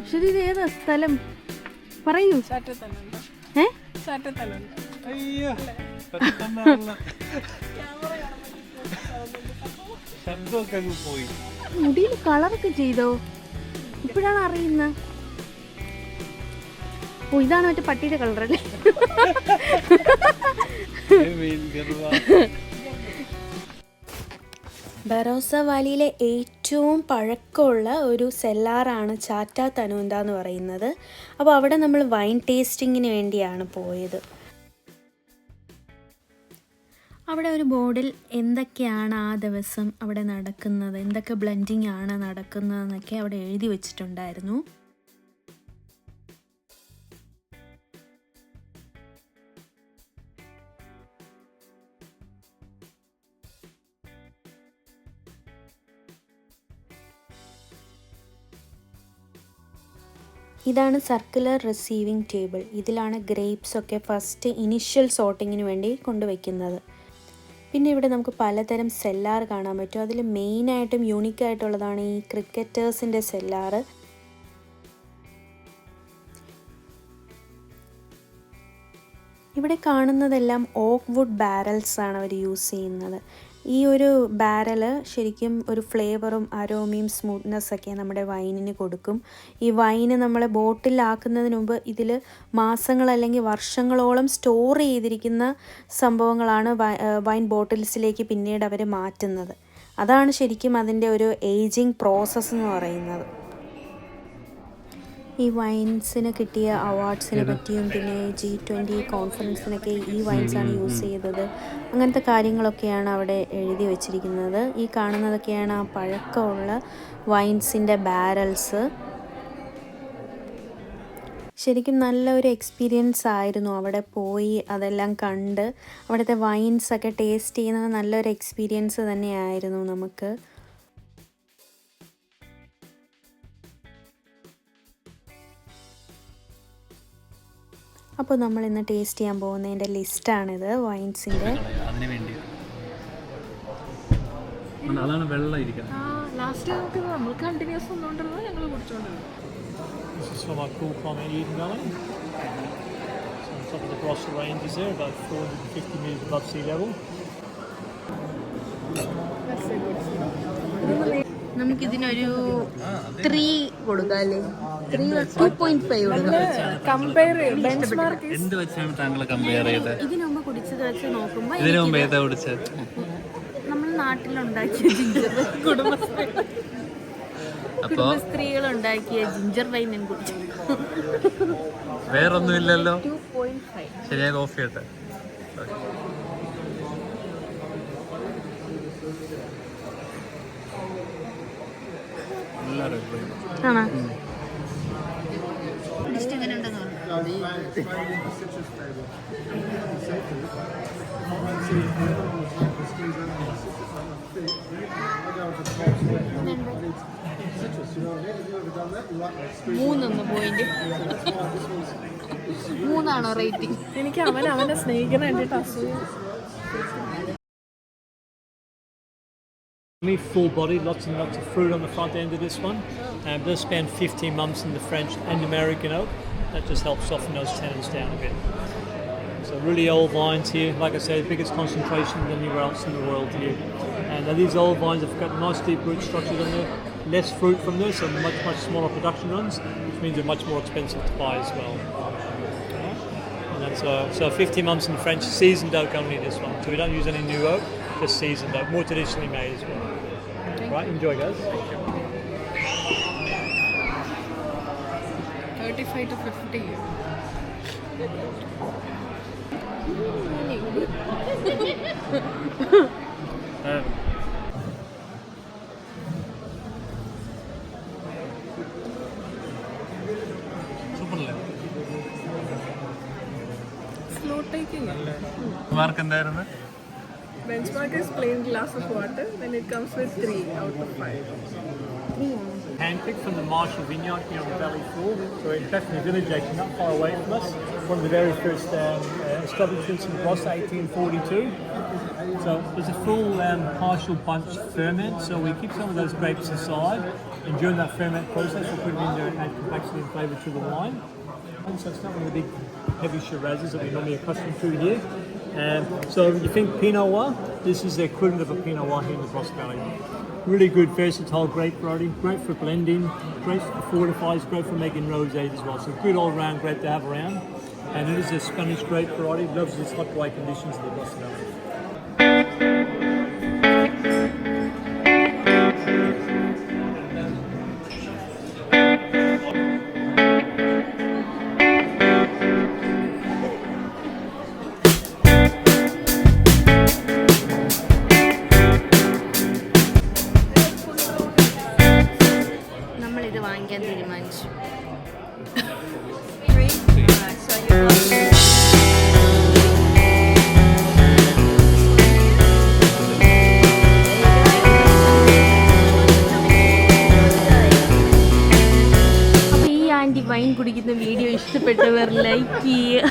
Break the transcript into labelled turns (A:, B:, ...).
A: ശരി, ഇത് ഏതാ സ്ഥലം പറയൂ. മുടിയിൽ കളറൊക്കെ ചെയ്തോ? ഇപ്പോഴാണ് അറിയുന്നത്. ഓ, ഇതാണ് മറ്റേ പട്ടിയുടെ കളറല്ലേ? ബറോസ വാലിയിലെ ഏറ്റവും പഴക്കമുള്ള ഒരു സെല്ലാറാണ് ചാറ്റാ തനുന്ത എന്ന് പറയുന്നത്. അപ്പോൾ അവിടെ നമ്മൾ വൈൻ ടേസ്റ്റിങ്ങിന് വേണ്ടിയാണ് പോയത്. അവിടെ ഒരു ബോർഡിൽ എന്തൊക്കെയാണ് ആ ദിവസം അവിടെ നടക്കുന്നത്, എന്തൊക്കെ ബ്ലെൻഡിങ് ആണ് നടക്കുന്നതെന്നൊക്കെ അവിടെ എഴുതി വച്ചിട്ടുണ്ടായിരുന്നു. ഇതാണ് സർക്കുലർ റിസീവിംഗ് ടേബിൾ. ഇതിലാണ് ഗ്രേപ്സ് ഒക്കെ ഫസ്റ്റ് ഇനിഷ്യൽ സോർട്ടിങ്ങിന് വേണ്ടി കൊണ്ടുവയ്ക്കുന്നത്. പിന്നെ ഇവിടെ നമുക്ക് പലതരം സെല്ലാർ കാണാൻ പറ്റും. അതിൽ മെയിനായിട്ടും യൂണിക്കായിട്ടുള്ളതാണ് ഈ ക്രിക്കറ്റേഴ്സിൻ്റെ സെല്ലാറ്. ഇവിടെ കാണുന്നതെല്ലാം ഓക്ക് വുഡ് ബാരൽസ് ആണ് അവർ യൂസ് ചെയ്യുന്നത്. ഈ ഒരു ബാരൽ ശരിക്കും ഒരു ഫ്ലേവറും അരോമയും സ്മൂത്ത്നെസ്സൊക്കെ നമ്മുടെ വൈനിന് കൊടുക്കും. ഈ വൈന് നമ്മൾ ബോട്ടിലാക്കുന്നതിന് മുമ്പ് ഇതിൽ മാസങ്ങൾ അല്ലെങ്കിൽ വർഷങ്ങളോളം സ്റ്റോർ ചെയ്തിരിക്കുന്ന സംഭവങ്ങളാണ് വൈൻ ബോട്ടിൽസിലേക്ക് പിന്നീട് അവർ മാറ്റുന്നത്. അതാണ് ശരിക്കും അതിൻ്റെ ഒരു ഏജിങ് പ്രോസസ്സ് എന്ന് പറയുന്നത്. ഈ വൈൻസിന് കിട്ടിയ അവാർഡ്സിനെ പറ്റിയും പിന്നെ G20 കോൺഫറൻസിനൊക്കെ ഈ വൈൻസാണ് യൂസ് ചെയ്തത്. അങ്ങനത്തെ കാര്യങ്ങളൊക്കെയാണ് അവിടെ എഴുതി വച്ചിരിക്കുന്നത്. ഈ കാണുന്നതൊക്കെയാണ് ആ പഴക്കമുള്ള വൈൻസിൻ്റെ ബാരൽസ്. ശരിക്കും നല്ലൊരു എക്സ്പീരിയൻസ് ആയിരുന്നു അവിടെ പോയി അതെല്ലാം കണ്ട് അവിടുത്തെ വൈൻസൊക്കെ ടേസ്റ്റ് ചെയ്യുന്നത്. നല്ലൊരു എക്സ്പീരിയൻസ് തന്നെയായിരുന്നു നമുക്ക്. അപ്പോൾ നമ്മൾ ഇന്ന് ടേസ്റ്റ് ചെയ്യാൻ പോകുന്നതിൻ്റെ ലിസ്റ്റാണിത് വൈൻസിൻ്റെ.
B: അതാണ് വെള്ളം ഇരിക്കുന്നത്.
C: ലാസ്റ്റ് നമ്മൾ കണ്ടിന്യൂസ് ഒന്നുകൊണ്ടിരുന്നത് ഞങ്ങൾ കുടിച്ചോണ്ടിരുന്നത്.
D: This is from our cool climate Eden Valley. So on top of the Barossa Ranges there, about 450 metres above sea level.
A: നമുക്കിതിനൊരു 3 കൊടുക്കാം അല്ലേ? 2.5 കൊടുക്കാം.
B: എന്ത് വെച്ചാണ് താങ്കൾ കമ്പയർ ചെയ്തത്?
A: ഇതിനു മുമ്പ് കുടിച്ചത് വെച്ച് നോക്കുമ്പോൾ
B: ഇതിനു മുമ്പ് ഏതാ കുടിച്ചത്?
A: നമ്മൾ നാട്ടിലുണ്ടാക്കിയ ജിഞ്ചർ കുടുംബസ്ത്രീകൾ ഉണ്ടാക്കിയ ജിഞ്ചർ വൈൻ ഞാൻ കുടിച്ചു.
B: വേറൊന്നും ഇല്ലല്ലോ.
A: 2.5.
B: ശരിയായി ഓഫ് ചെയ്യട്ടെ.
A: ആണോ? മൂന്നൊന്ന് പോയിന്റ് 3 റേറ്റിംഗ്.
C: എനിക്ക് അവനെ സ്നേഹിക്കാൻ വേണ്ടിയിട്ട് അസൂയ.
D: Full body, lots and lots of fruit on the front end of this one. They'll spend 15 months in the French and American oak. That just helps soften those tannins down a bit. So really old vines here, like I say, the biggest concentration than anywhere else in the world here. And these old vines have got nice deep root structures on there, less fruit from there, so much smaller production runs, which means they're much more expensive to buy as well. And that's so 15 months in the French, seasoned oak only this one. So we don't use any new oak, just seasoned oak, more traditionally made as well. Right, enjoy guys.
C: 35 to 50.
B: സൂപ്പറല്ലേ?
C: Slow taking.
B: Mark എന്തായിരുന്നു?
C: Benchmark is plain glass of water. Then it comes with 3 out of 5.
D: handpicked from the Marshall Vineyard here on the Valley Floor. So in Bethany Village, actually not far away from us. One of the very first establishments in Barossa, 1842. So there's a full partial bunch ferment. So we keep some of those grapes aside, and during that ferment process, we put them in there and add complexity and flavour to the wine. And so it's not one of the big heavy Shirazes that we're normally accustomed to here. So you think Pinot Noir, this is the equivalent of a Pinot Noir here in the Barossa Valley. Really good, versatile grape variety, great for blending, great for fortifies, great for making rosés as well. So good all-round grape to have around. And it is a Spanish grape variety, loves its hot dry conditions in the Barossa Valley.
A: നമ്മളിത് വാങ്ങിക്കാൻ തീരുമാനിച്ചു. അപ്പോൾ ഈ anti wine കുടിക്കുന്ന video ഇഷ്ടപ്പെട്ടവർ like ചെയ്യുക.